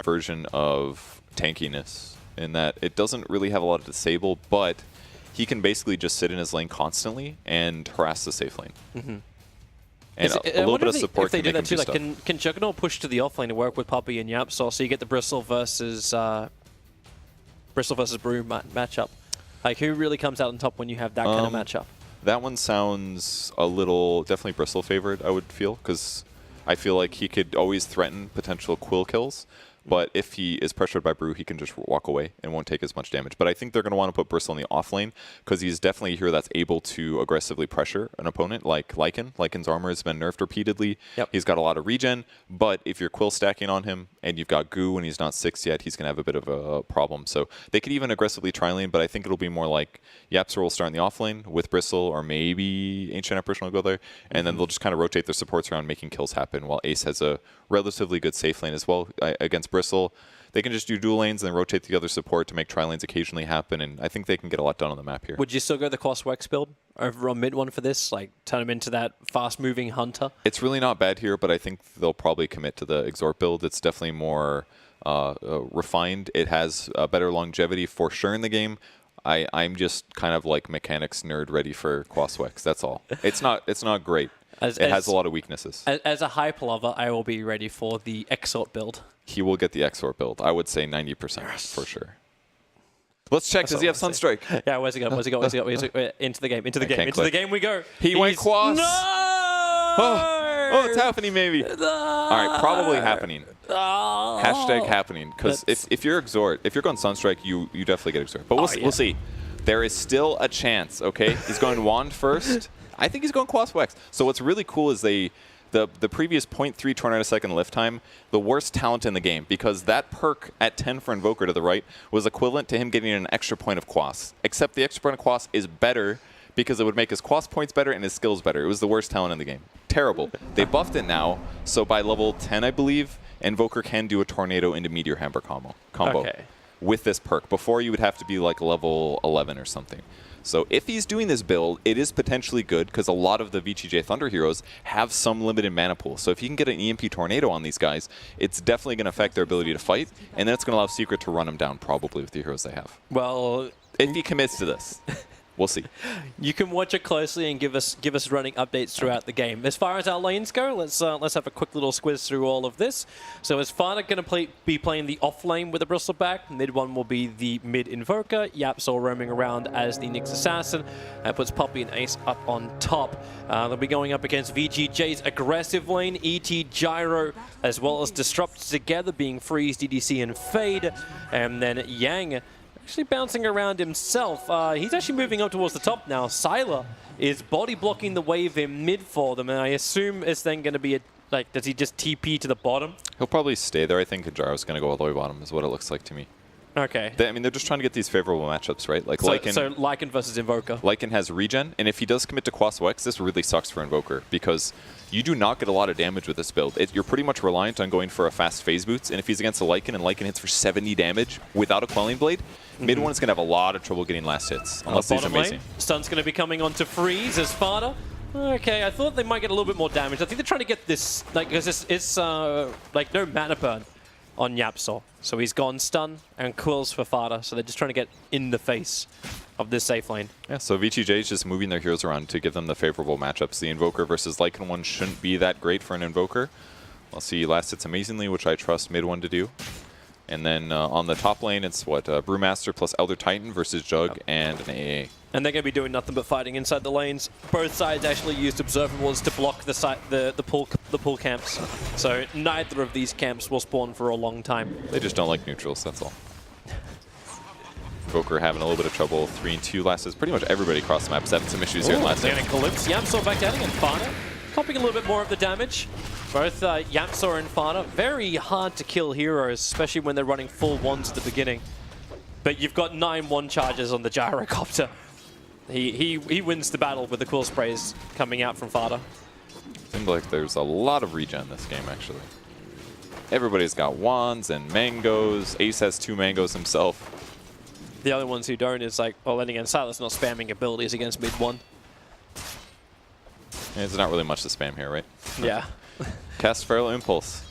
version of tankiness in that it doesn't really have a lot of disable, but he can basically just sit in his lane constantly and harass the safe lane. And a little bit of support can make him do stuff. Can Juggernaut push to the offlane to work with Puppey and Yapsor so you get the Bristle versus Brew matchup? Like, who really comes out on top when you have that kind of matchup? That one sounds a little, definitely Bristle favored, I would feel, because I feel like he could always threaten potential Quill kills. But if he is pressured by Brew, he can just walk away and won't take as much damage. But I think they're going to want to put Bristle in the off lane because he's definitely a hero that's able to aggressively pressure an opponent like Lycan. Lycan's armor has been nerfed repeatedly. Yep. He's got a lot of regen. But if you're Quill stacking on him and you've got Goo and he's not 6 yet, he's going to have a bit of a problem. So they could even aggressively tri-lane, but I think it'll be more like Yapsor will start in the off lane with Bristle, or maybe Ancient Apparition will go there. And then they'll just kind of rotate their supports around making kills happen while Ace has a relatively good safe lane as well against Bristle. They can just do dual lanes and then rotate the other support to make tri-lanes occasionally happen, and I think they can get a lot done on the map here. Would you still go the Crosswex build over on mid one for this? Like, turn him into that fast-moving hunter? It's really not bad here, but I think they'll probably commit to the Exort build. It's definitely more refined. It has better longevity for sure in the game. I'm just kind of like mechanics nerd ready for Crosswex, that's all. It's not great. It has a lot of weaknesses. As a hype lover, I will be ready for the Exort build. He will get the Exort build. I would say 90% for sure. Let's check. Does he have Sunstrike? Yeah, where's he going? Where's he going? Into the game. Into the game. Into the game we go. He went Quas. No! Oh, it's happening maybe. All right, probably happening. Hashtag happening. Because if you're Exort, if you're going Sunstrike, you definitely get Exort. But we'll see. There is still a chance, okay? He's going Wand first. I think he's going Crosswex. So what's really cool is the previous 0.3 tornado second lift time, the worst talent in the game, because that perk at 10 for Invoker to the right was equivalent to him getting an extra point of Quas. Except the extra point of Quas is better because it would make his Quas points better and his skills better. It was the worst talent in the game. Terrible. They buffed it now, so by level 10, I believe, Invoker can do a Tornado into Meteor Hammer combo with this perk. Before, you would have to be like level 11 or something. So if he's doing this build, it is potentially good because a lot of the VGJ.Thunder heroes have some limited mana pool. So if you can get an EMP Tornado on these guys, it's definitely going to affect their ability to fight, and then it's going to allow Secret to run them down probably with the heroes they have. Well, if he commits to this. We'll see. You can watch it closely and give us running updates throughout the game. As far as our lanes go, let's have a quick little squiz through all of this. So is Fana going to be playing the off lane with the Bristleback? Mid one will be the mid Invoker. Yapsor roaming around as the Nyx Assassin. That puts Puppey and Ace up on top. They'll be going up against VGJ's aggressive lane, ET, Gyro, as well as Disrupt together, being Freeze, DDC, and Fade. And then Yang actually bouncing around himself. He's actually moving up towards the top now. Sylar is body blocking the wave in mid for them, and I assume it's then going to be does he just TP to the bottom? He'll probably stay there. I think Gyro's going to go all the way bottom is what it looks like to me. Okay. I mean, they're just trying to get these favorable matchups, right? Like so Lycan versus Invoker. Lycan has regen, and if he does commit to Crosswex, this really sucks for Invoker because you do not get a lot of damage with this build. You're pretty much reliant on going for a fast phase boots, and if he's against a Lycan and Lycan hits for 70 damage without a Quelling Blade, mid one is going to have a lot of trouble getting last hits, unless he's amazing. Stun's going to be coming on to Freeze as Fada. Okay, I thought they might get a little bit more damage. I think they're trying to get this, because it's no mana burn on Yapsor. So he's gone stun and quills for Fada, so they're just trying to get in the face of this safe lane. Yeah, so VGJ is just moving their heroes around to give them the favorable matchups. The Invoker versus Lycan one shouldn't be that great for an Invoker. I'll see last hits amazingly, which I trust mid one to do. And then on the top lane, it's what, Brewmaster plus Elder Titan versus Jug and an AA. And they're going to be doing nothing but fighting inside the lanes. Both sides actually used observables to block the pool camps. So neither of these camps will spawn for a long time. They just don't like neutrals, that's all. Invoker having a little bit of trouble. 3 and 2 last hits. Pretty much everybody across the map is having some issues here in last hit. Calypso, Yapsor back down again. Fana copying a little bit more of the damage. Both Yapsor and Fana, very hard to kill heroes, especially when they're running full wands at the beginning. But you've got 9 1 charges on the Gyrocopter. He wins the battle with the cool sprays coming out from Fada. Seems like there's a lot of regen in this game, actually. Everybody's got wands and mangoes. Ace has 2 mangoes himself. The other ones who don't is like, well, then again, Silas not spamming abilities against mid one. Yeah, there's not really much to spam here, right? Yeah. Cast Feral Impulse.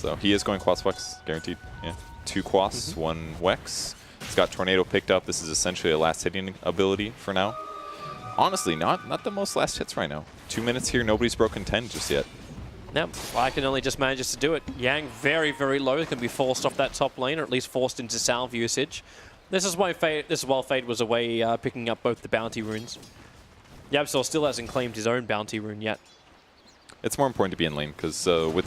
So he is going Quas Wex, guaranteed. Yeah, 2 Quas, 1 Wex. He's got Tornado picked up. This is essentially a last hitting ability for now. Honestly, not the most last hits right now. 2 minutes here, nobody's broken 10 just yet. No, Lycan only just manages to do it. Yang very, very low, can be forced off that top lane, or at least forced into salve usage. This is while Fade was away picking up both the bounty runes. Yabsor still hasn't claimed his own bounty rune yet. It's more important to be in lane, because with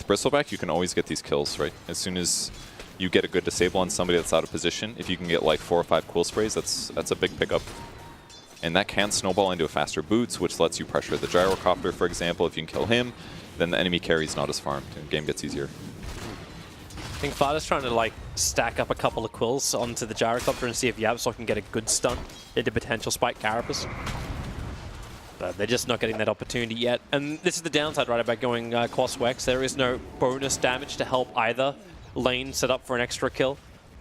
Bristleback, you can always get these kills, right? As soon as you get a good disable on somebody that's out of position, if you can get like 4 or 5 quill sprays, that's a big pickup. And that can snowball into a faster boots, which lets you pressure the Gyrocopter, for example. If you can kill him, then the enemy carry's not as farmed, and the game gets easier. I think Fada's trying to like stack up a couple of quills onto the Gyrocopter and see if Yabsor can get a good stun into potential Spike Carapace. But they're just not getting that opportunity yet. And this is the downside, right, about going Quas Wex. There is no bonus damage to help either lane set up for an extra kill.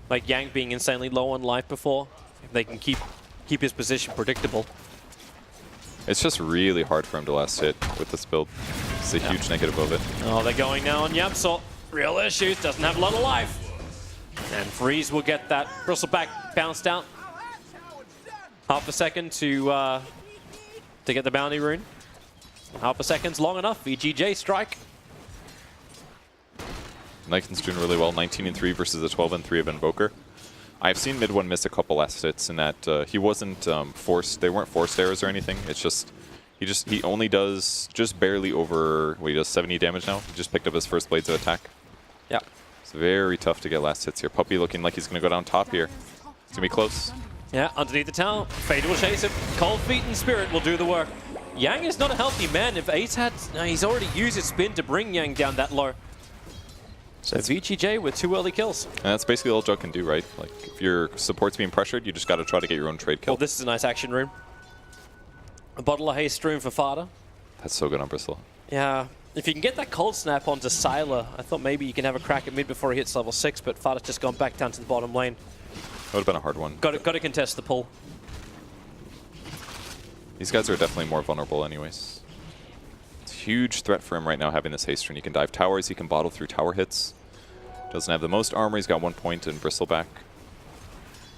Like Yang being insanely low on life before, if they can keep his position predictable. It's just really hard for him to last hit with this build. It's a huge negative of it. Oh, they're going now on Yabsor. Real issues, doesn't have a lot of life. And Freeze will get that Bristleback bounced out. Half a second to get the bounty rune. Half a second's long enough. VGJ strike. Niken's doing really well. 19-3 versus a 12-3 of Invoker. I've seen mid one miss a couple last hits in that he wasn't forced. They weren't forced errors or anything. It's just he only does just barely over. He does 70 damage now. He just picked up his first blades of attack. Yeah, it's very tough to get last hits here. Puppy looking like he's gonna go down top here. It's gonna be close. Yeah, underneath the tower, Fade will chase him. Cold Feet and Spirit will do the work. Yang is not a healthy man. If Ace had, he's already used his spin to bring Yang down that low. So VGJ with 2 early kills. And that's basically all Jug can do, right? Like, if your support's being pressured, you just got to try to get your own trade kill. Well, this is a nice action rune. A bottle of haste rune for Fada. That's so good on Bristle. Yeah, if you can get that cold snap onto Sylar, I thought maybe you can have a crack at mid before he hits level 6, but Fada's just gone back down to the bottom lane. That would have been a hard one. Got to contest the pull. These guys are definitely more vulnerable anyways. It's a huge threat for him right now having this haste rune. He can dive towers, he can bottle through tower hits. Doesn't have the most armor, he's got 1 point in Bristleback.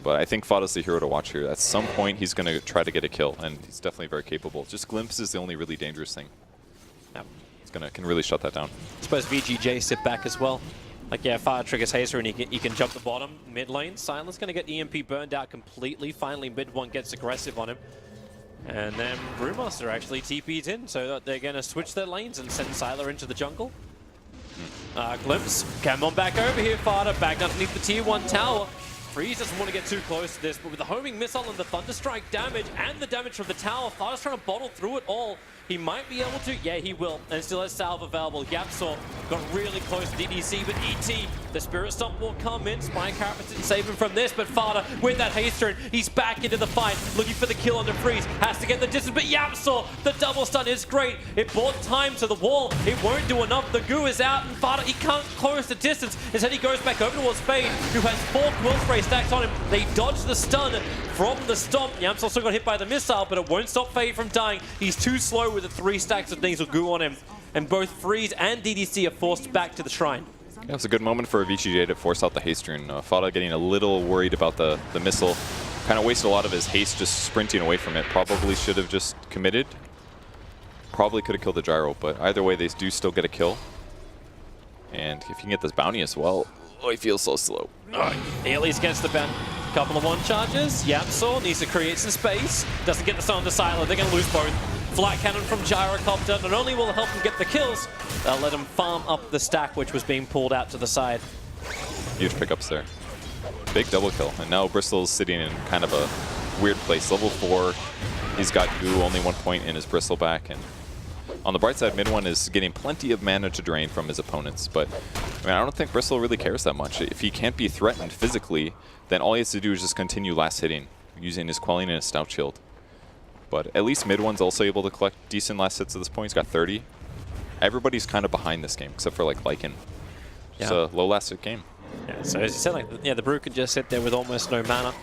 But I think Fada's the hero to watch here. At some point, he's going to try to get a kill, and he's definitely very capable. Just Glimpse is the only really dangerous thing. Yep. He's can really shut that down. I suppose VGJ sit back as well. Like, yeah, Fada triggers Hazer and he can jump the bottom, mid lane. Silent's going to get EMP burned out completely. Finally, mid one gets aggressive on him. And then Brewmaster actually TP'd in, so that they're going to switch their lanes and send Sylar into the jungle. Glimpse, come on back over here, Fada, back underneath the tier 1 tower. Freeze doesn't want to get too close to this, but with the homing missile and the Thunderstrike damage and the damage from the tower, Fada's trying to bottle through it all. He might be able to, yeah, he will, and still has salve available. Yabsor got really close to DDC, but ET, the Spirit Stomp will come in. Spike Carapace didn't save him from this, but Fada, with that haste turn, he's back into the fight, looking for the kill on the Freeze. Has to get the distance, but Yabsor, the double stun is great. It bought time to the wall. It won't do enough. The goo is out, and Fada, he can't close the distance. Instead, he goes back over towards Fade, who has 4 quill spray stacks on him. They dodge the stun from the stomp. Yabsor still got hit by the missile, but it won't stop Fade from dying. He's too slow with the 3 stacks of Nasal Goo on him, and both Freeze and DDC are forced back to the shrine. Yeah, it was a good moment for VGJ to force out the haste rune. Fada getting a little worried about the missile. Kind of wasted a lot of his haste just sprinting away from it. Probably should have just committed. Probably could have killed the gyro, but either way, they do still get a kill. And if you can get this bounty as well, oh, he feels so slow. He at least gets the bounty. Couple of 1 charges. Yabsor needs to create some space. Doesn't get the stun to Sylar. They're going to lose both. Flight Cannon from Gyrocopter not only will help him get the kills, they'll let him farm up the stack which was being pulled out to the side. Huge pickups there. Big double kill. And now Bristle's sitting in kind of a weird place. Level 4, he's got goo, only 1 point in his Bristleback. And on the bright side, mid one is getting plenty of mana to drain from his opponents. But I mean, I don't think Bristle really cares that much. If he can't be threatened physically, then all he has to do is just continue last hitting, using his Quelling and his Stout Shield. But at least mid one's also able to collect decent last hits at this point. He's got 30. Everybody's kind of behind this game, except for like Lycan. It's a low last hit game. Yeah, so as you said, like, yeah, the Brew can just sit there with almost no mana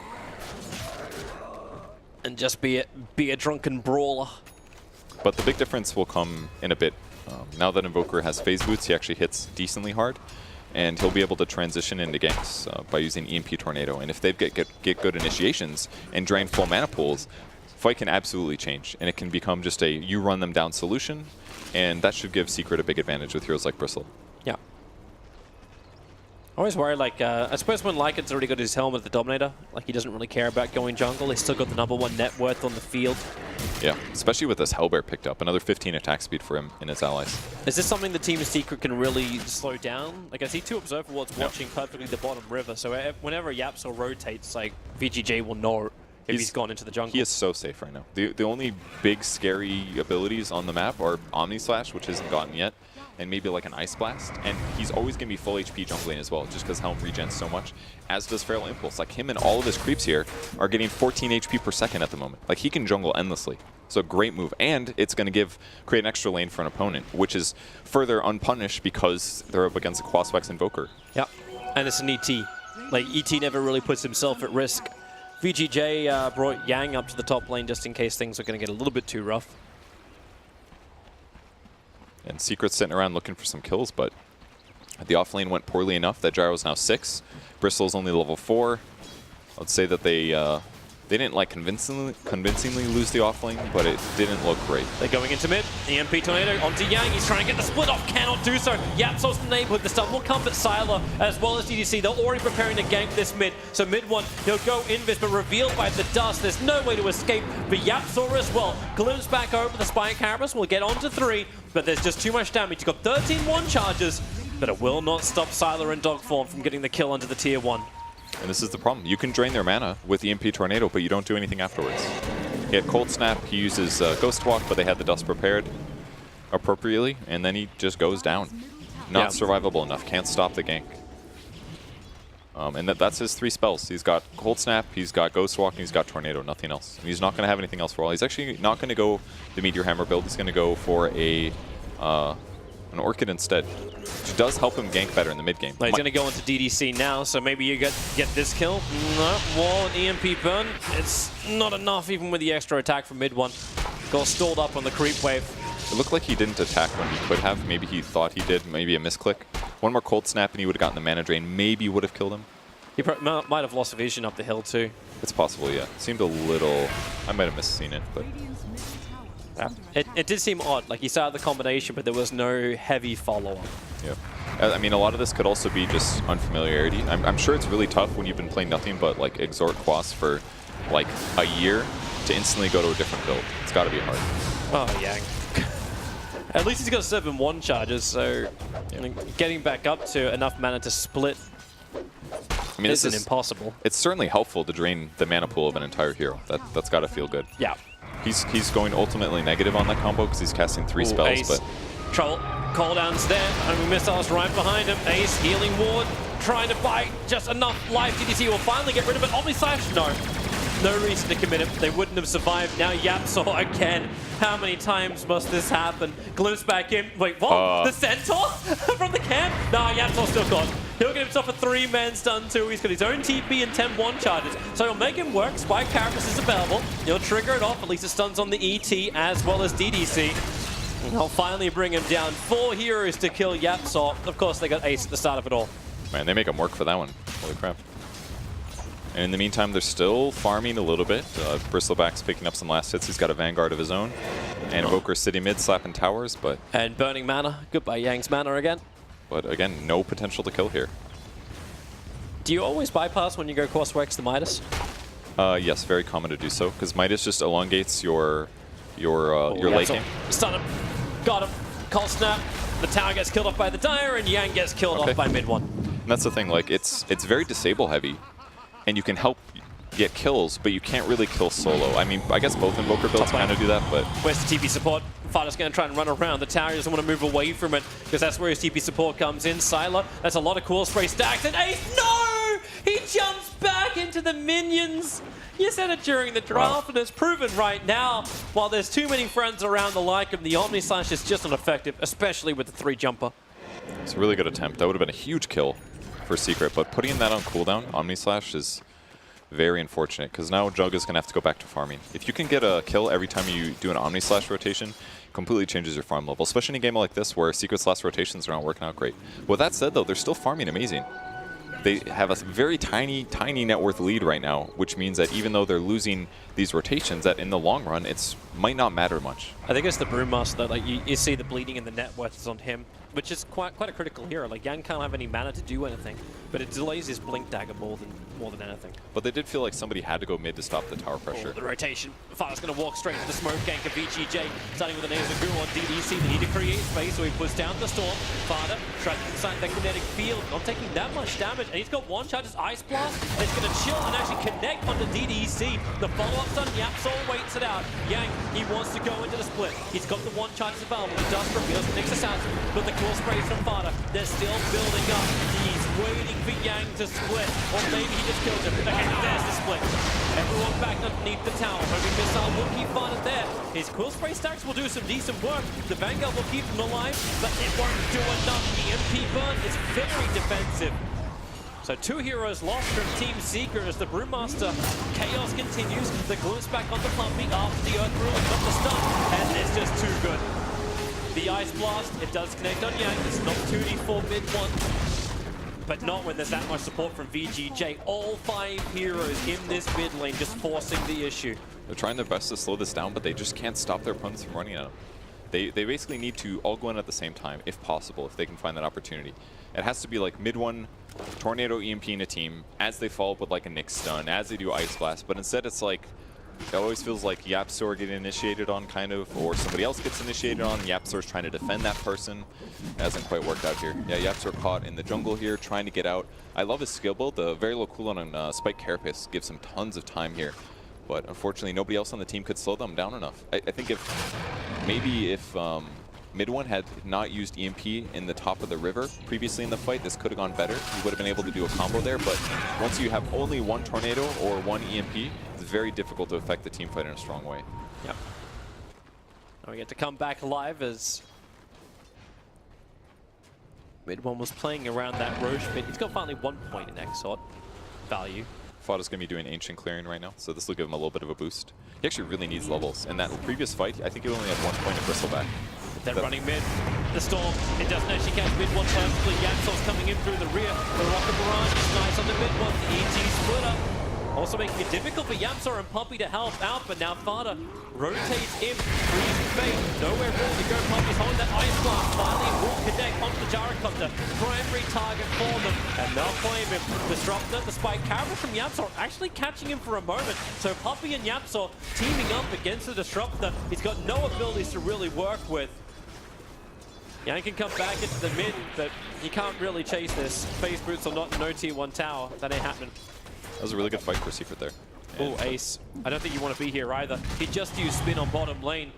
and just be a drunken brawler. But the big difference will come in a bit Now that Invoker has phase boots, he actually hits decently hard, and he'll be able to transition into ganks by using EMP Tornado. And if they get good initiations and drain full mana pools, fight can absolutely change, and it can become just a you run them down solution, and that should give Secret a big advantage with heroes like Bristle. Yeah. I always worry, like, I suppose when Lycan's already got his helmet at the Dominator, like, he doesn't really care about going jungle. He's still got the #1 net worth on the field. Yeah, especially with this Hellbear picked up. Another 15 attack speed for him and his allies. Is this something the Team Secret can really slow down? Like, I see 2 Observer Wards watching perfectly the bottom river, so whenever Yapso rotates, like, VGJ will know if he's gone into the jungle. He is so safe right now. The only big scary abilities on the map are Omni Slash, which hasn't gotten yet, and maybe like an Ice Blast. And he's always going to be full HP jungling as well, just because Helm regens so much, as does Feral Impulse. Like, him and all of his creeps here are getting 14 HP per second at the moment. Like, he can jungle endlessly. So great move. And it's going to create an extra lane for an opponent, which is further unpunished because they're up against a Quaswex Invoker. Yep. And it's an ET. Like, ET never really puts himself at risk. VGJ brought Yang up to the top lane just in case things are going to get a little bit too rough. And Secret's sitting around looking for some kills, but the off lane went poorly enough that Gyro's now 6. Bristle's only level 4. I would say that they didn't like convincingly lose the off lane, but it didn't look great. They're going into mid. EMP Tornado onto Yang. He's trying to get the split off. Cannot do so. Yapso's in the neighborhood. The stun will come, but Sylar as well as DDC, they're already preparing to gank this mid. So mid one, he'll go invis, but revealed by the dust. There's no way to escape for Yapso as well. Glimpse back over the Spike Carapace. We'll get on to 3, but there's just too much damage. He's got 13 1 charges, but it will not stop Sylar in dog form from getting the kill onto the tier 1. And this is the problem. You can drain their mana with EMP Tornado, but you don't do anything afterwards. He had Cold Snap, he uses Ghost Walk, but they had the dust prepared appropriately, and then he just goes down. Not survivable enough, can't stop the gank. And that's his 3 spells. He's got Cold Snap, he's got Ghost Walk, and he's got Tornado, nothing else. And he's not going to have anything else for a while. He's actually not going to go the Meteor Hammer build, he's going to go for an Orchid instead, which does help him gank better in the mid game. He's going to go into DDC now, so maybe you get this kill. No, wall and EMP burn. It's not enough even with the extra attack from mid one. Got stalled up on the creep wave. It looked like he didn't attack when he could have. Maybe he thought he did. Maybe a misclick. One more Cold Snap and he would have gotten the mana drain. Maybe would have killed him. He might have lost vision up the hill too. It's possible, yeah. It seemed a little... I might have misseen it, but... Yeah. It did seem odd. Like, he started the combination, but there was no heavy follow-up. Yeah. I mean, a lot of this could also be just unfamiliarity. I'm sure it's really tough when you've been playing nothing but, like, Exort Quas for, like, a year to instantly go to a different build. It's got to be hard. Oh, yeah. At least he's got 7 1 charges, so getting back up to enough mana to split isn't impossible. It's certainly helpful to drain the mana pool of an entire hero. That's got to feel good. Yeah. He's going ultimately negative on that combo because he's casting 3 spells. Ace. But Trouble. Cooldown's there. Homing missiles right behind him. Ace healing ward. Trying to buy just enough life. DDC will finally get rid of it. Omni Slash? No. No reason to commit him. They wouldn't have survived. Now Yapso again. How many times must this happen? Glimpse back in. Wait, what? The Centaur from the camp? Nah, Yapso's still gone. He'll get himself a 3-man stun too. He's got his own TP and 10-1 charges. So he'll make him work. Spike Carapace is available. He'll trigger it off. At least it stuns on the ET as well as DDC. And he'll finally bring him down. 4 heroes to kill Yapso. Of course, they got Ace at the start of it all. Man, they make him work for that one. Holy crap. And in the meantime, they're still farming a little bit. Bristleback's picking up some last hits. He's got a Vanguard of his own. And Invoker City mid, slapping towers, but... And burning mana. Goodbye, Yang's mana again. But again, no potential to kill here. Do you always bypass when you go Quaswex the Midas? Yes, very common to do so, because Midas just elongates your late game. Stun him. Got him. Cold Snap. The tower gets killed off by the Dire, and Yang gets killed off by mid one. And that's the thing, like, it's very disable heavy. And you can help get kills, but you can't really kill solo. I mean, I guess both Invoker builds kind of do that, but... Where's the TP support? Fighter's going to try and run around. The tower doesn't want to move away from it, because that's where his TP support comes in. Sylar, that's a lot of cool spray stacks, and Ace, no! He jumps back into the minions! You said it during the draft, and it's proven right now. While there's too many friends around the like him, the Omni Slash is just ineffective, especially with the 3-jumper. It's a really good attempt. That would have been a huge kill for Secret, but putting that on cooldown, Omni Slash, is very unfortunate, because now Jug is going to have to go back to farming. If you can get a kill every time you do an Omni Slash rotation, completely changes your farm level, especially in a game like this where Secret's last rotations are not working out great. With that said, though, they're still farming amazing. They have a very tiny net worth lead right now, which means that even though they're losing these rotations, that in the long run, it might not matter much. I think it's the Brewmaster. Like you see the bleeding and the net worth is on him, which is quite a critical hero. Like Yang can't have any mana to do anything, but it delays his blink dagger more than anything. But they did feel like somebody had to go mid to stop the tower pressure. The rotation. Fada's going to walk straight into the smoke gank of VGJ, starting with the names of Guru on DDC. They need to create space, so he puts down the storm. Fada tries to inside the kinetic field, not taking that much damage, and he's got one charge, his Ice Blast, and it's going to chill and actually connect onto DDC. The follow-up's done, Yapsol waits it out. Yang, he wants to go into the split. He's got the one charge available. He does reveal the Nexus out, but the cool sprays from Fada, they're still building up. He's waiting for Yang to split, or maybe he just kills him. Okay, there's the split. Everyone back underneath the tower. Hoping missile will keep Fada there. His quill spray stacks will do some decent work. The Vanguard will keep him alive, but it won't do enough. EMP burn is very defensive. So 2 heroes lost from Team Seeker as the Brewmaster chaos continues. The glimpse back onto Pumpy after the Earth Ruler got the stun, and it's just too good. The Ice Blast, it does connect on Yang. It's not 2d4 mid one, but not when there's that much support from VGJ. All 5 heroes in this mid lane just forcing the issue. They're trying their best to slow this down, but they just can't stop their opponents from running at them. They basically need to all go in at the same time, if possible, if they can find that opportunity. It has to be like mid one, Tornado EMP in a team, as they follow up with like a Nyx stun, as they do Ice Blast, but instead it's like, it always feels like Yapsor getting initiated on kind of, or somebody else gets initiated on, Yapsor's trying to defend that person. It hasn't quite worked out here. Yeah, Yapsor caught in the jungle here, trying to get out. I love his skill build. The very low cooldown on Spike Carapace gives him tons of time here. But unfortunately, nobody else on the team could slow them down enough. I think maybe if mid one had not used EMP in the top of the river previously in the fight, this could have gone better. He would have been able to do a combo there, but once you have only one tornado or one EMP, it's very difficult to affect the team fight in a strong way. Yep. Now we get to come back live as mid one was playing around that Roche mid. He's got finally 1 point in Exort value. Fada's going to be doing Ancient Clearing right now, so this will give him a little bit of a boost. He actually really needs levels. In that previous fight, I think he only had 1 point of Bristleback. They're running mid. The Storm, it doesn't actually catch mid one perfectly. Yapsol's coming in through the rear. The Rocket Barrage is nice on the mid one. The EG split up. Also making it difficult for Yapsor and Pumpy to help out, but now Fada rotates in, freezing fate. Nowhere really to go. Pumpy's holding that Ice Blast. Finally will connect onto the Gyrocopter. Primary target for them, and they'll claim him. Disruptor, the Spike Carapace from Yapsor actually catching him for a moment. So Pumpy and Yapsor teaming up against the Disruptor. He's got no abilities to really work with. Yang can come back into the mid, but you can't really chase this. Phase boots or not, no tier 1 tower. That ain't happening. That was a really good fight for Secret there. Oh, Ace. I don't think you want to be here either. He just used spin on bottom lane.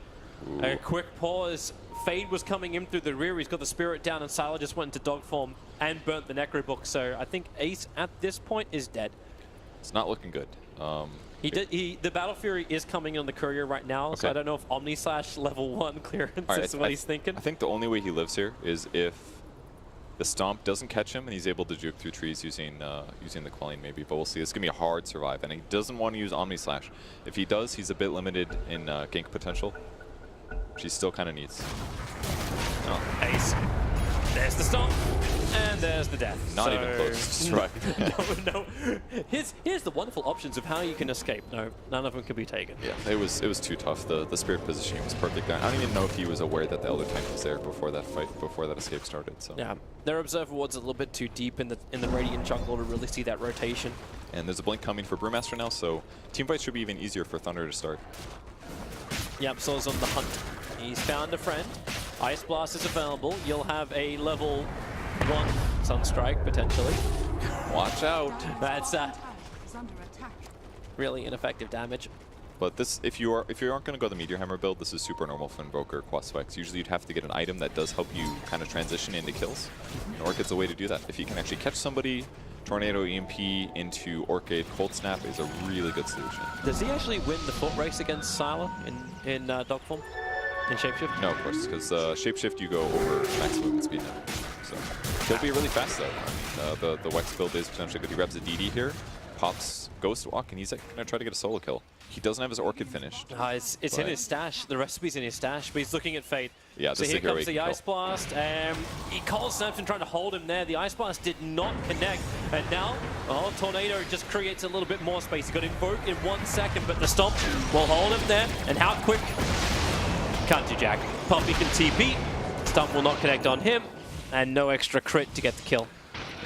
Ooh. A quick pause. Fade was coming in through the rear. He's got the Spirit down, and Sylar just went into dog form and burnt the Necro Book. So I think Ace at this point is dead. It's not looking good. The Battle Fury is coming on the courier right now, so I don't know if Omni/, level 1 clearance is what he's thinking. I think the only way he lives here is if the Stomp doesn't catch him and he's able to juke through trees using the Quelling maybe, but we'll see. It's going to be a hard survive, and he doesn't want to use Omni/. If he does, he's a bit limited in gank potential, which he still kind of needs. Oh, Ace. There's the Stomp, and there's the death. Not even close to survive. No. Here's the wonderful options of how you can escape. No, none of them can be taken. Yeah, it was too tough. The Spirit positioning was perfect there. I don't even know if he was aware that the Elder Titan was there before that fight, before that escape started. So yeah, their Observer Ward's a little bit too deep in the Radiant jungle to really see that rotation. And there's a blink coming for Brewmaster now, so team fight should be even easier for Thunder to start. Yep, Sol's on the hunt. He's found a friend. Ice Blast is available. You'll have a level 1 Sunstrike, potentially. Watch out. That's really ineffective damage. But this, if you aren't going to go the Meteor Hammer build, this is super normal for Invoker Quas Spikes. Usually you'd have to get an item that does help you kind of transition into kills. And Orchid's a way to do that. If you can actually catch somebody, Tornado EMP into Orchid, Cold Snap is a really good solution. Does he actually win the foot race against Sylar in dog form? In Shapeshift? No, of course, because Shapeshift you go over max movement speed now. So he'll be really fast though. The Wex build is potentially good. He grabs a DD here. pops Ghost Walk, and he's like, going to try to get a solo kill. He doesn't have his Orchid finished. It's in his stash. The recipe's in his stash, but he's looking at Fate. Yeah, so here comes the Ice Blast. He calls Snaps and trying to hold him there. The Ice Blast did not connect. And now, Tornado just creates a little bit more space. He got invoked in 1 second, but the Stomp will hold him there. And how quick? Can't do jack. Puppy can TP. Stomp will not connect on him. And no extra crit to get the kill.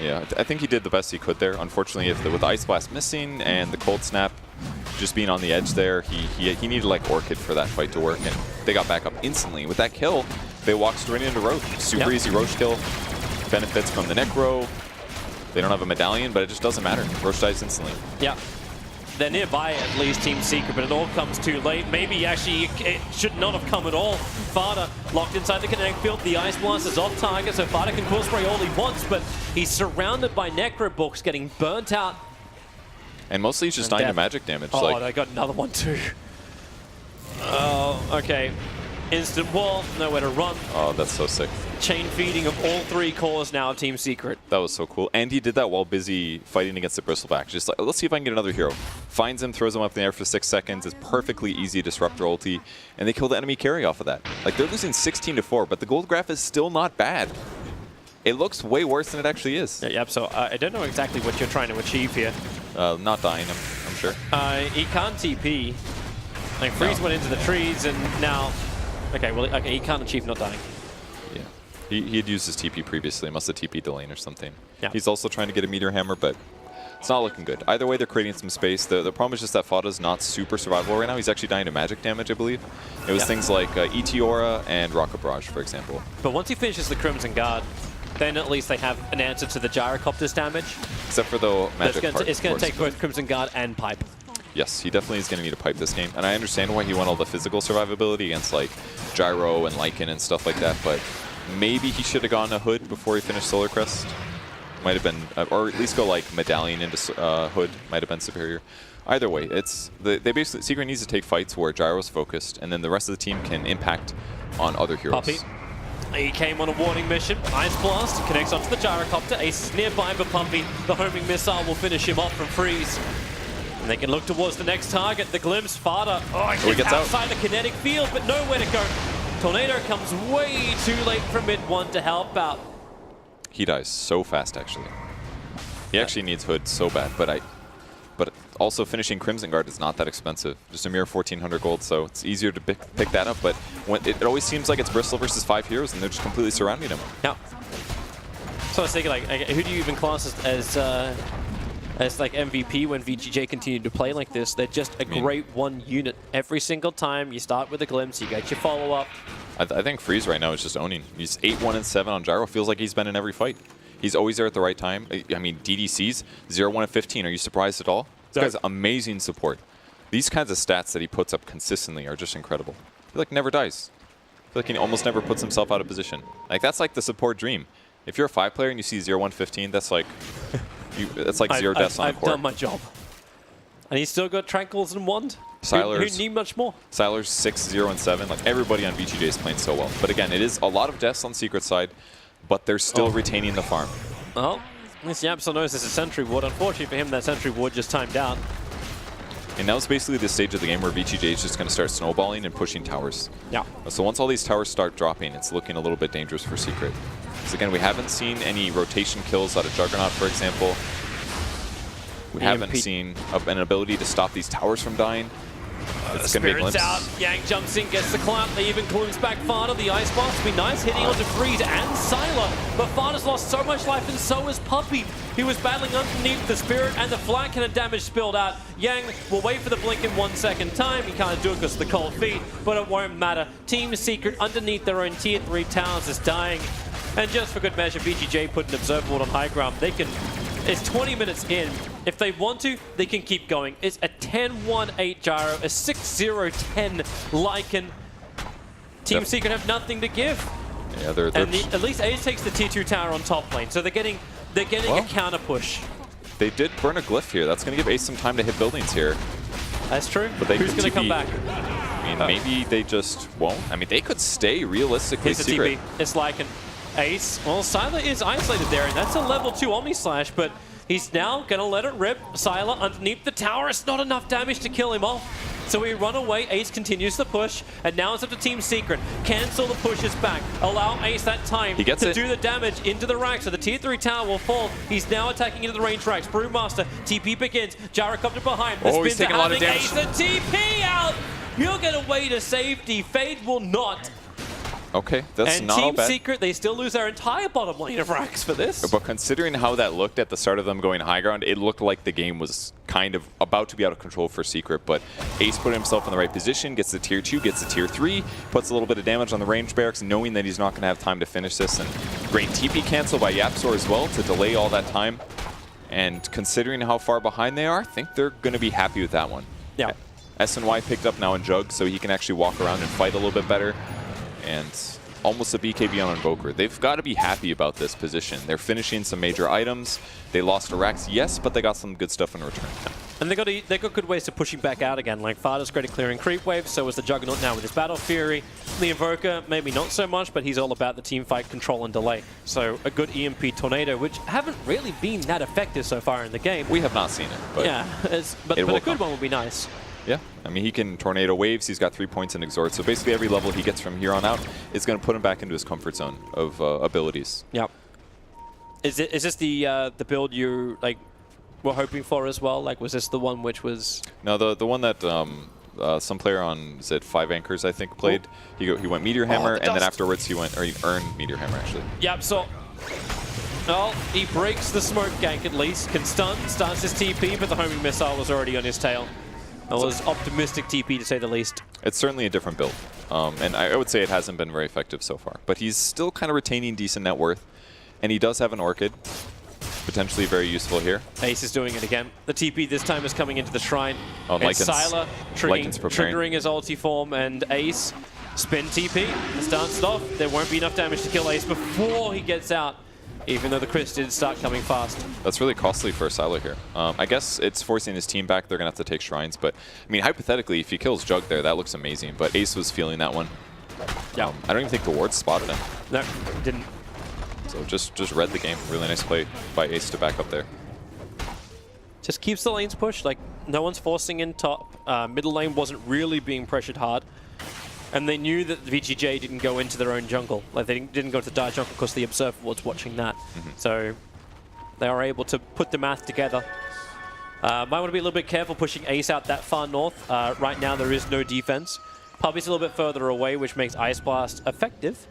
Yeah, I think he did the best he could there. Unfortunately, with the Ice Blast missing and the Cold Snap just being on the edge there, he needed like Orchid for that fight to work, and they got back up instantly. With that kill, they walked straight into Roche. Super easy Roche kill. Benefits from the Necro. They don't have a medallion, but it just doesn't matter. Roche dies instantly. Yeah. They're nearby at least, Team Secret, but it all comes too late. Maybe actually it should not have come at all. Fada locked inside the kinetic field. The Ice Blast is off target, so Fada can Quill Spray all he wants, but he's surrounded by Necro Books, getting burnt out. And mostly he's just dying to magic damage. Oh, like, they got another one too. Oh, okay. Instant wall, nowhere to run. Oh, that's so sick. Chain feeding of all 3 cores now, Team Secret. That was so cool. And he did that while busy fighting against the Bristleback. Just like, let's see if I can get another hero. Finds him, throws him up in the air for 6 seconds. It's perfectly easy disruptor ulti. And they kill the enemy carry off of that. Like, they're losing 16-4, but the gold graph is still not bad. It looks way worse than it actually is. Yep, so I don't know exactly what you're trying to achieve here. Not dying, I'm sure. He can't TP. Like, Freeze went into the trees, and now... Okay, well, he can't achieve not dying. Yeah. He had used his TP previously. Must have TP'd the lane or something. Yeah. He's also trying to get a Meteor Hammer, but it's not looking good. Either way, they're creating some space. The problem is just that Fada's not super survivable right now. He's actually dying to magic damage, I believe. It was things like ET Aura and Rocket Barrage, for example. But once he finishes the Crimson Guard, then at least they have an answer to the Gyrocopter's damage. Except for the magic part. It's going to take both Crimson Guard and Pipe. Yes, he definitely is going to need a pipe this game. And I understand why he won all the physical survivability against like Gyro and Lycan and stuff like that, but maybe he should have gone a Hood before he finished Solar Crest. Might have been, or at least go like Medallion into Hood, might have been superior. Either way, they basically, Secret needs to take fights where Gyro's focused, and then the rest of the team can impact on other heroes. Puppy. He came on a warning mission. Ice Blast connects onto the Gyrocopter. Ace is nearby, but Puppy, the homing missile, will finish him off from Freeze. And they can look towards the next target, the Glimpse. Fada he gets outside the kinetic field, but nowhere to go. Tornado comes way too late from mid-1 to help out. He dies so fast, actually. He actually needs Hood so bad, but also finishing Crimson Guard is not that expensive. Just a mere 1,400 gold, so it's easier to pick that up. But when it always seems like it's Bristle versus 5 heroes, and they're just completely surrounding him. Yeah. So I was thinking, like, who do you even class as like MVP when VGJ continued to play like this? They're just a great one unit. Every single time you start with a Glimpse, you get your follow-up. I think Freeze right now is just owning. He's 8-1-7 on Gyro. Feels like he's been in every fight. He's always there at the right time. I mean, DDCs, 0-1-15. Are you surprised at all? This guy's amazing support. These kinds of stats that he puts up consistently are just incredible. He like never dies. I feel like he almost never puts himself out of position. Like, that's like the support dream. If you're a 5 player and you see 0-1-15, that's like... That's like 0 deaths on a core. I've done my job. And he's still got Tranquils and Wand. Sylar's, who need much more? Sylar's 6-0-7. Like, everybody on VGJ is playing so well. But again, it is a lot of deaths on Secret side, but they're still retaining the farm. Well, this Yapso knows there's a Sentry Ward. Unfortunately for him, that Sentry Ward just timed out. And now it's basically the stage of the game where VGJ is just going to start snowballing and pushing towers. Yeah. So once all these towers start dropping, it's looking a little bit dangerous for Secret. Because again, we haven't seen any rotation kills out of Juggernaut, for example. We haven't seen an ability to stop these towers from dying. It's going to be a Glimpse. Out. Yang jumps in, gets the clamp. They even glimpse back Fada. The Ice Blast will be nice, hitting onto Freeze and Sylar. But Fada's lost so much life, and so has Puppy. He was battling underneath the Spirit, and the flank and the damage spilled out. Yang will wait for the blink in 1 second time. He can't do it because of the cold feet, but it won't matter. Team Secret underneath their own tier 3 towers is dying. And just for good measure, VGJ put an Observer Ward on high ground. They can... It's 20 minutes in. If they want to, they can keep going. It's a 10-1-8 Gyro, a 6-0-10 Lycan. Team Secret have nothing to give. Yeah, at least Ace takes the tier 2 tower on top lane, so they're getting a counter push. They did burn a Glyph here. That's going to give Ace some time to hit buildings here. That's true. But they who's going to come back? I mean, maybe they just won't. I mean, they could stay realistically Here's the Secret. TP. It's Lycan. Ace. Well, Sylar is isolated there, and that's a level 2 Omni Slash, but He's now going to let it rip. Sylar underneath the tower. It's not enough damage to kill him off. So we run away. Ace continues the push. And now it's up to Team Secret. Cancel the pushes back. Allow Ace that time to do the damage into the racks. So the tier 3 tower will fall. He's now attacking into the range racks. Brewmaster. TP begins. Gyrocopter behind. The he's taking a lot of damage. Ace the TP out. He'll get away to safety. Fade will not. Okay, that's and not all bad. And Team Secret, they still lose their entire bottom lane of racks for this. But considering how that looked at the start of them going high ground, it looked like the game was kind of about to be out of control for Secret. But Ace put himself in the right position, gets the tier 2, gets the tier 3, puts a little bit of damage on the range barracks, knowing that he's not going to have time to finish this. And great TP cancel by YapzOr as well to delay all that time. And considering how far behind they are, I think they're going to be happy with that one. Yeah. SNY picked up now in Jug, so he can actually walk around and fight a little bit better. And almost a BKB on Invoker. They've got to be happy about this position. They're finishing some major items. They lost to Rex, yes, but they got some good stuff in return. And they got good ways to pushing back out again. Like Farda's great at clearing creep waves, so is the Juggernaut now with his Battle Fury. The Invoker, maybe not so much, but he's all about the team fight, control, and delay. So a good EMP Tornado, which haven't really been that effective so far in the game. We have not seen it, but yeah, but a good one would be nice. Yeah, I mean, he can Tornado Waves. He's got 3 points in Exhort. So basically every level he gets from here on out is going to put him back into his comfort zone of abilities. Yep. Is this the build you were hoping for as well? Like, was this the one which was... No, the one that some player on, is it 5 Anchors, I think, played. He went Meteor Hammer, and then afterwards he earned Meteor Hammer, actually. Yep, so... Well, he breaks the smoke gank at least. Can stun, starts his TP, but the homing missile was already on his tail. It was optimistic TP, to say the least. It's certainly a different build, and I would say it hasn't been very effective so far. But he's still kind of retaining decent net worth, and he does have an Orchid, potentially very useful here. Ace is doing it again. The TP this time is coming into the Shrine. Oh, and Sylar triggering his ulti form, and Ace spin TP. Starts it off. There won't be enough damage to kill Ace before he gets out, even though the crits did start coming fast. That's really costly for Sylar here. I guess it's forcing his team back. They're going to have to take Shrines. But, I mean, hypothetically, if he kills Jug there, that looks amazing. But Ace was feeling that one. Yeah. I don't even think the ward spotted him. No, didn't. So just read the game. Really nice play by Ace to back up there. Just keeps the lanes pushed. Like, no one's forcing in top. Middle lane wasn't really being pressured hard. And they knew that the VGJ didn't go into their own jungle. Like, they didn't go to the dark jungle because the Observer was watching that. So they were able to put the math together. Might want to be a little bit careful pushing Ace out that far north. Right now, there is no defense. Puppy's a little bit further away, which makes Ice Blast effective.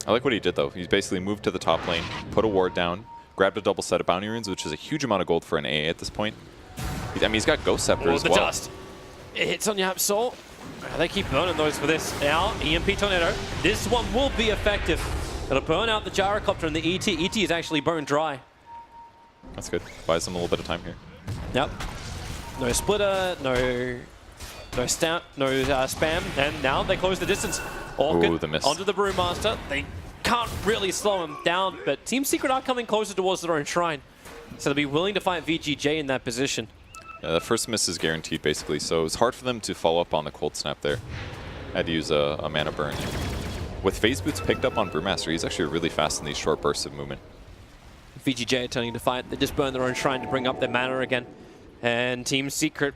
I like what he did, though. He's basically moved to the top lane, put a ward down, grabbed a double set of Bounty Runes, which is a huge amount of gold for an AA at this point. I mean, he's got Ghost Scepter as well. The dust. It hits on YapzOr. They keep burning those for this. Now, EMP Tornado. This one will be effective. It'll burn out the Gyrocopter and the ET. ET is actually bone dry. That's good. Buys them a little bit of time here. Yep. No splitter, no spam, and now they close the distance. Orchid the miss. Onto the Brewmaster. They can't really slow him down, but Team Secret are coming closer towards their own Shrine. So they'll be willing to fight VGJ in that position. The first miss is guaranteed, basically, so it's hard for them to follow up on the Cold Snap there. Had to use a mana burn. With Phase Boots picked up on Brewmaster, he's actually really fast in these short bursts of movement. VGJ are turning to fight. They just burn their own Shrine to bring up their mana again. And Team Secret,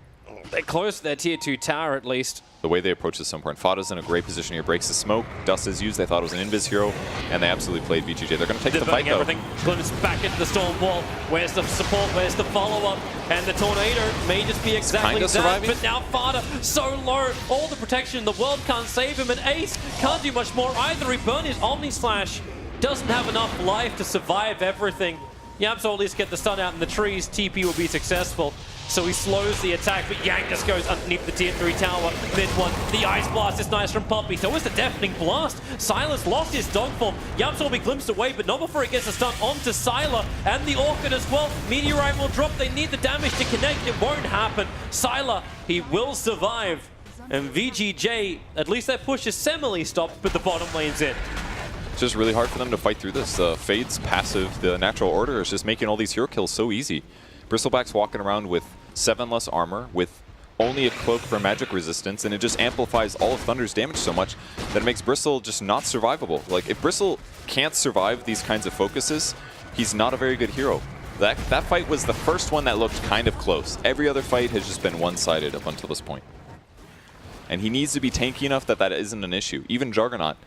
they close their tier 2 tower at least. The way they approach this is so important. Fada's in a great position here, breaks the smoke, Dust is used, they thought it was an invis hero, and they absolutely played VGJ. They're going to take the fight, though. Glimpse back into the Storm Wall. Where's the support? Where's the follow-up? And the Tornado may just be exactly that, surviving. But now Fada, so low, all the protection in the world can't save him, and Ace can't do much more either. He burned his Omni Slash, doesn't have enough life to survive everything. YapzOr at least get the stun out in the trees, TP will be successful. So he slows the attack, but Yang just goes underneath the tier 3 tower. Mid one, the Ice Blast is nice from Poppy. So is the Deafening Blast. Sylar's lost his dog form. YapzOr will be glimpsed away, but not before it gets a stun onto Sylar and the Orchid as well. Meteorite will drop. They need the damage to connect. It won't happen. Sylar, he will survive. And VGJ, at least that push is semi-stopped, but the bottom lane's in. It's just really hard for them to fight through this. Fade's passive, the natural order, is just making all these hero kills so easy. Bristleback's walking around with 7 less armor, with only a cloak for magic resistance, and it just amplifies all of Thunder's damage so much that it makes Bristle just not survivable. Like, if Bristle can't survive these kinds of focuses, he's not a very good hero. That fight was the first one that looked kind of close. Every other fight has just been one-sided up until this point. And he needs to be tanky enough that that isn't an issue. Even Juggernaut,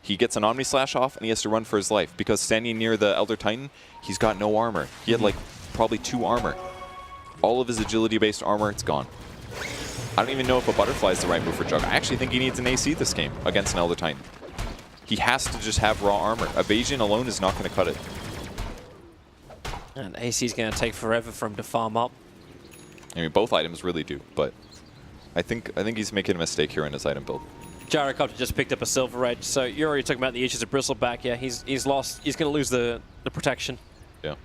he gets an Omni Slash off and he has to run for his life because standing near the Elder Titan, he's got no armor. He had like probably 2 armor. All of his agility-based armor, it's gone. I don't even know if a butterfly is the right move for Jug. I actually think he needs an AC this game against an Elder Titan. He has to just have raw armor. Evasion alone is not going to cut it. And AC is going to take forever for him to farm up. I mean, both items really do, but I think he's making a mistake here in his item build. Gyrocopter just picked up a Silver Edge, so you're already talking about the issues of Bristleback. Yeah, he's lost. He's going to lose the protection. Yeah.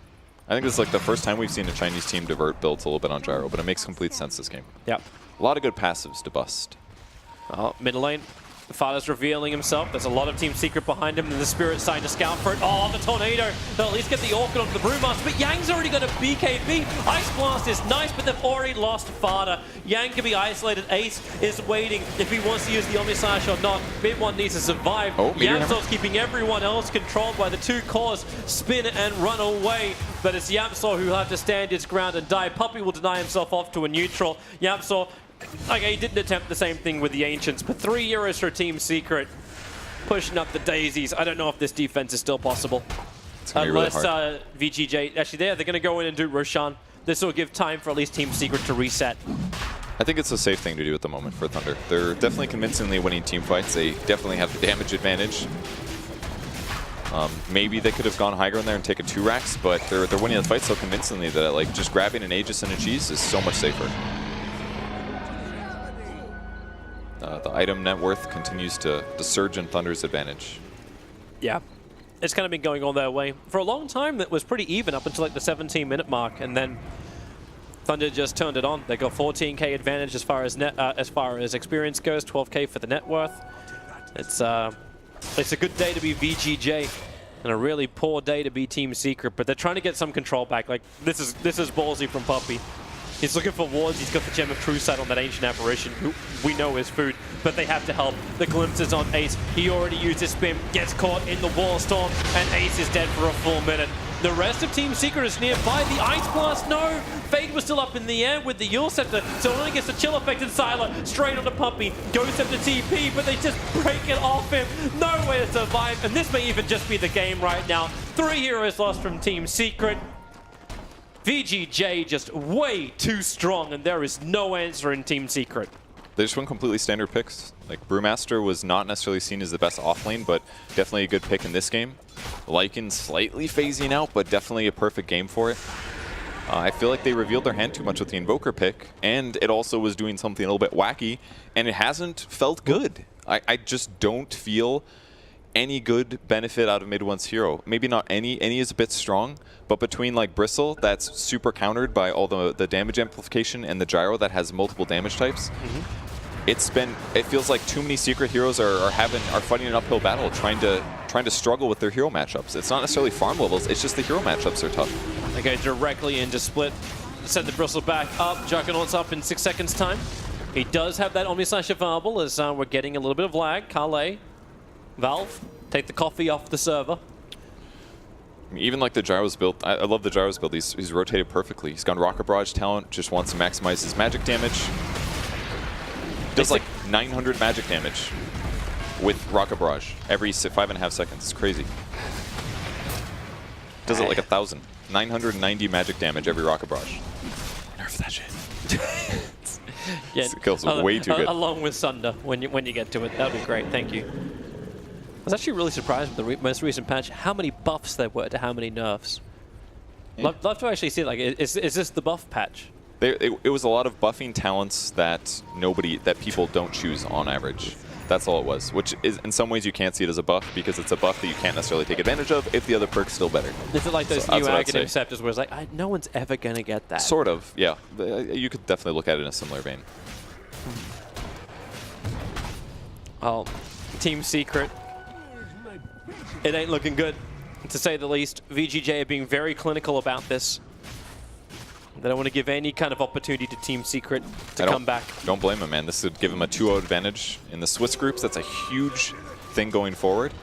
I think this is like the first time we've seen a Chinese team divert builds a little bit on Gyro, but it makes complete sense this game. Yep. A lot of good passives to bust. Oh, mid lane. Father's revealing himself. There's a lot of Team Secret behind him, and the Spirit's starting to scout for it. Oh, the Tornado. They'll at least get the Orchid onto the Brewmaster, but Yang's already got a BKB. Ice Blast is nice, but they've already lost Father. Yang can be isolated. Ace is waiting if he wants to use the Omni Slash or not. Mid one needs to survive. Oh, Yamsor's keeping everyone else controlled by the 2 cores. Spin and run away. But it's Yamsor who will have to stand his ground and die. Puppey will deny himself off to a neutral. Yamsor, okay, he didn't attempt the same thing with the Ancients, but 3 euros for Team Secret. Pushing up the daisies. I don't know if this defense is still possible. Unless really VGJ, actually they're going to go in and do Roshan. This will give time for at least Team Secret to reset. I think it's a safe thing to do at the moment for Thunder. They're definitely convincingly winning team fights. They definitely have the damage advantage. Maybe they could have gone higher in there and taken 2 racks, but they're winning the fight so convincingly that like just grabbing an Aegis and a Cheese is so much safer. The item net worth continues to surge in Thunder's advantage. Yeah. It's kind of been going on their way. For a long time, that was pretty even up until like the 17-minute mark, and then Thunder just turned it on. They got 14k advantage as far as experience goes, 12k for the net worth. It's a good day to be VGJ, and a really poor day to be Team Secret. But they're trying to get some control back. Like this is ballsy from Puppey. He's looking for wards. He's got the Gem of True Sight on that Ancient Apparition, who we know is food, but they have to help. The glimpses on Ace. He already used his spin, gets caught in the wall storm, and Ace is dead for a full minute. The rest of Team Secret is nearby. The Ice Blast, no! Fade was still up in the air with the Yule Scepter, so it only gets the chill effect and Sylar straight onto Puppey. Ghost Scepter TP, but they just break it off him. No way to survive, and this may even just be the game right now. 3 heroes lost from Team Secret. VGJ just way too strong, and there is no answer in Team Secret. They just went completely standard picks. Like, Brewmaster was not necessarily seen as the best offlane, but definitely a good pick in this game. Lycan slightly phasing out, but definitely a perfect game for it. I feel like they revealed their hand too much with the Invoker pick, and it also was doing something a little bit wacky, and it hasn't felt good. I just don't feel any good benefit out of mid one's hero. Maybe not any. Any is a bit strong, but between like Bristle, that's super countered by all the damage amplification, and the Gyro that has multiple damage types. It feels like too many Secret heroes are fighting an uphill battle, trying to struggle with their hero matchups. It's not necessarily farm levels, it's just the hero matchups are tough. They go directly into split, send the Bristle back up, Juggernaut's up in 6 seconds time. He does have that Omni Slash available as we're getting a little bit of lag. Carlet, Valve, take the coffee off the server. I mean, even like the Gyro's build, I love the Gyro's build. He's rotated perfectly. He's gone Rocket Barrage talent, just wants to maximize his magic damage. Does like 900 magic damage with Rocket Barrage every 5.5 seconds. It's crazy. Does it like 1,000. 990 magic damage every Rocket Barrage. Nerf that shit. Yeah, it kills way too good. Along with Thunder, when you get to it, that would be great. Thank you. I was actually really surprised with the most recent patch how many buffs there were to how many nerfs. Yeah. Love to actually see, like, is this the buff patch? It was a lot of buffing talents that people don't choose on average. That's all it was, which is in some ways you can't see it as a buff because it's a buff that you can't necessarily take advantage of if the other perk's still better. Is it like those new Aghanim Scepters where it's like, no one's ever going to get that? Sort of, yeah. You could definitely look at it in a similar vein. Well, Team Secret, it ain't looking good, to say the least. VGJ are being very clinical about this. They don't want to give any kind of opportunity to Team Secret to come back. Don't blame him, man. This would give him a 2-0 advantage in the Swiss groups. That's a huge thing going forward.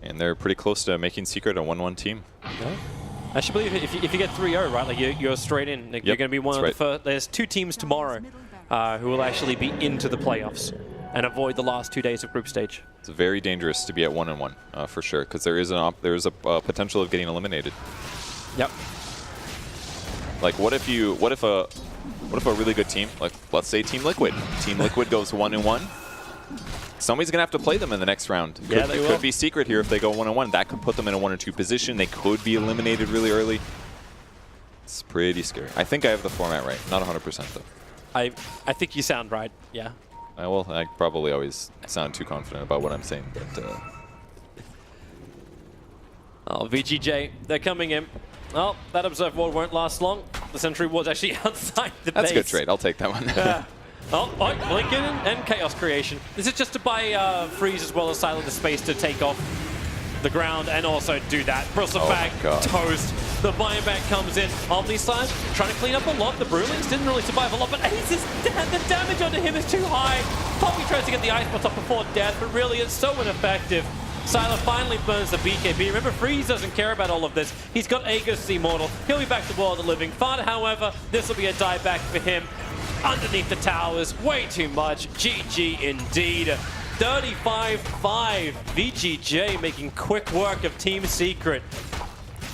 And they're pretty close to making Secret a 1-1 team. Yeah. I should believe if you get 3-0, right, like you're straight in. Like, you're going to be one of the first. There's 2 teams tomorrow who will actually be into the playoffs and avoid the last 2 days of group stage. It's very dangerous to be at 1-1 for sure, because there is a potential of getting eliminated. Yep. Like, what if a really good team, like let's say Team Liquid goes 1-1. Somebody's gonna have to play them in the next round. Yeah, they will. It could be secret here if they go 1-1. That could put them in a 1 or 2 position. They could be eliminated really early. It's pretty scary. I think I have the format right. Not 100% though. I think you sound right. Yeah. Well, I probably always sound too confident about what I'm saying, but. Oh, VGJ, they're coming in. Oh, that Observe Ward won't last long. The Sentry Ward's actually outside the base. That's a good trade. I'll take that one. Yeah. Oh, Lincoln and Chaos Creation. This is just to buy Freeze as well as Silent the space to take off the ground and also do that. Bristleback, toast. The buyback comes in. Omni side trying to clean up a lot. The Brewlings didn't really survive a lot, but Ace's the damage onto him is too high. Poppy tries to get the Ice Bots up before death, but really it's so ineffective. Sylar finally burns the BKB. Remember, Freeze doesn't care about all of this. He's got Aegis Immortal. He'll be back to World of the Living. Fun, however, this will be a dieback for him. Underneath the towers, way too much. GG indeed. 35-5. VGJ making quick work of Team Secret.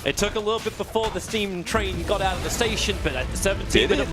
It took a little bit before the steam train got out of the station, but at the 17th minute